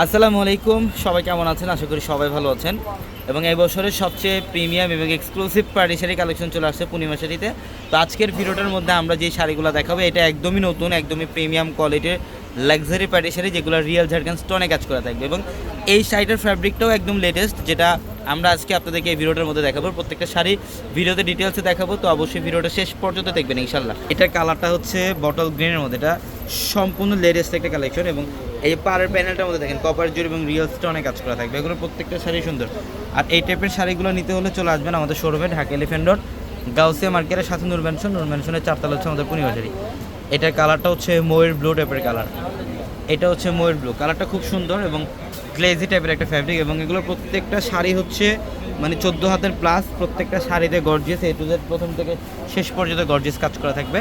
আসসালামু আলাইকুম, সবাই কেমন আছেন? আশা করি সবাই ভালো আছেন। এবং এই বছরের সবচেয়ে প্রিমিয়াম এবং এক্সক্লুসিভ পার্টি শাড়ি কালেকশন চলে আসছে পূর্ণিমা শাড়িতে। তো আজকের ভিডিওটার মধ্যে আমরা যে শাড়িগুলো দেখাবো এটা একদমই নতুন, একদমই প্রিমিয়াম কোয়ালিটির লাক্সারি পার্টি শাড়ি, যেগুলো রিয়েল ঝাড়খান্ড স্টোনে কাজ করা থাকবে। এবং এই শাড়িটার ফ্যাব্রিকটাও একদম লেটেস্ট, যেটা আমরা আজকে আপনাদেরকে এই ভিডিওটার মধ্যে দেখাবো। প্রত্যেকটা শাড়ি ভিডিওতে ডিটেলসে দেখাবো, তো অবশ্যই ভিডিওটা শেষ পর্যন্ত দেখবেন ইনশাল্লাহ। এটার কালারটা হচ্ছে বটল গ্রিনের মধ্যে, এটা সম্পূর্ণ লেটেস্ট একটা কালেকশন। এবং এই যে পাড়ের প্যানেলটার মধ্যে দেখেন কপার জুড়ি এবং রিয়েল স্টোনে কাজ করা থাকবে, এগুলো প্রত্যেকটা শাড়ি সুন্দর। আর এই টাইপের শাড়িগুলো নিতে হলে চলে আসবেন আমাদের শোরুমে, ঢাকা এলিফ্যান্ট রোড গাউসিয়া মার্কেটের সাথে নূর ম্যানশনের 4 তলা হচ্ছে আমাদের পূর্ণিমা শাড়ি। এটার কালারটা হচ্ছে ময়ূর ব্লু টাইপের কালার, এটা হচ্ছে ময়ূর ব্লু কালারটা খুব সুন্দর এবং গ্লেজি টাইপের একটা ফ্যাব্রিক। এবং এগুলো প্রত্যেকটা শাড়ি হচ্ছে মানে 14 হাতের প্লাস, প্রত্যেকটা শাড়িতে গর্জিয়াস, এ টু জেড প্রথম থেকে শেষ পর্যন্ত গর্জিয়াস কাজ করা থাকবে।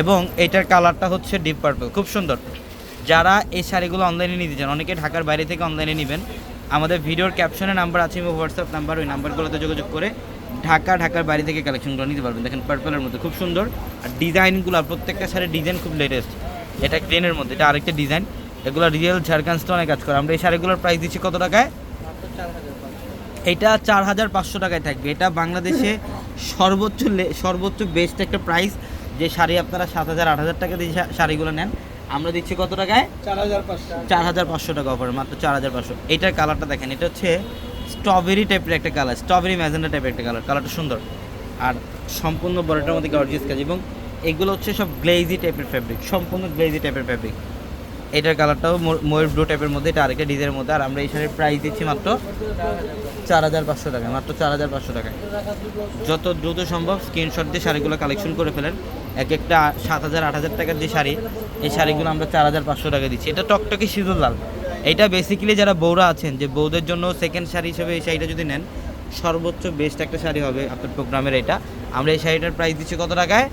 এবং এটার কালারটা হচ্ছে ডিপ পার্পল, খুব সুন্দর। যারা এই শাড়িগুলো অনলাইনে নিতে চান, অনেকে ঢাকার বাইরে থেকে অনলাইনে নেবেন, আমাদের ভিডিওর ক্যাপশনে নাম্বার আছে এবং হোয়াটসঅ্যাপ নাম্বার, ওই নাম্বারগুলোতে যোগাযোগ করে ঢাকার বাইরে থেকে কালেকশনগুলো নিতে পারবেন। দেখেন পার্পলের মধ্যে খুব সুন্দর, আর ডিজাইনগুলো প্রত্যেকটা শাড়ির ডিজাইন খুব লেটেস্ট। এটা গ্রেনের মধ্যে, এটা আরেকটা ডিজাইন, এগুলো রিয়েল ঝাড়খান্ড স্টোনে কাজ করে। আমরা এই শাড়িগুলোর প্রাইস দিচ্ছি কত টাকায়? এটা 4500 টাকায় থাকবে। এটা বাংলাদেশে সর্বোচ্চ বেস্ট একটা প্রাইস, যে শাড়ি আপনারা 7000 8000 টাকা দিয়ে শাড়িগুলো নেন, আমরা দিচ্ছি কত টাকায়? 4500 টাকা অফার, মাত্র 4500। এটার কালারটা দেখেন, এটা হচ্ছে স্ট্রবেরি টাইপের একটা কালার, স্ট্রবেরি ম্যাজেন্ডা টাইপের একটা কালারটা সুন্দর। আর সম্পূর্ণ বডিটার মধ্যে গর্জিয়াস কাজ, এবং এগুলো হচ্ছে সব গ্লেজি টাইপের ফ্যাব্রিক, সম্পূর্ণ গ্লেজি টাইপের ফ্যাব্রিক। এটার কালারটাও ময়ূর ব্লু টাইপের মধ্যে, এটা আরেকটা ডিজাইনের মধ্যে। আর আমরা এই শাড়ির প্রাইস দিচ্ছি মাত্র 4500 টাকায়, মাত্র 4500 টাকায়। যত দ্রুত সম্ভব স্ক্রিনশট দিয়ে শাড়িগুলো কালেকশন করে ফেলেন। এক একটা 7000 8000 টাকার যে শাড়ি, এই শাড়িগুলো আমরা 4500 টাকা দিচ্ছি। এটা টকটকে সিঁদুর লাল, এটা বেসিক্যালি যারা বউরা আছেন, যে বউদের জন্য সেকেন্ড শাড়ি হিসেবে এই শাড়িটা যদি নেন, সর্বোচ্চ বেস্ট একটা শাড়ি হবে আপনার প্রোগ্রামের। এটা আমরা এই শাড়িটার প্রাইস দিচ্ছি কত টাকায়?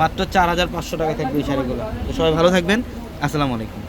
মাত্র 4500 টাকায় থাকবে এই শাড়িগুলো। তো সবাই ভালো থাকবেন, আসসালামু আলাইকুম।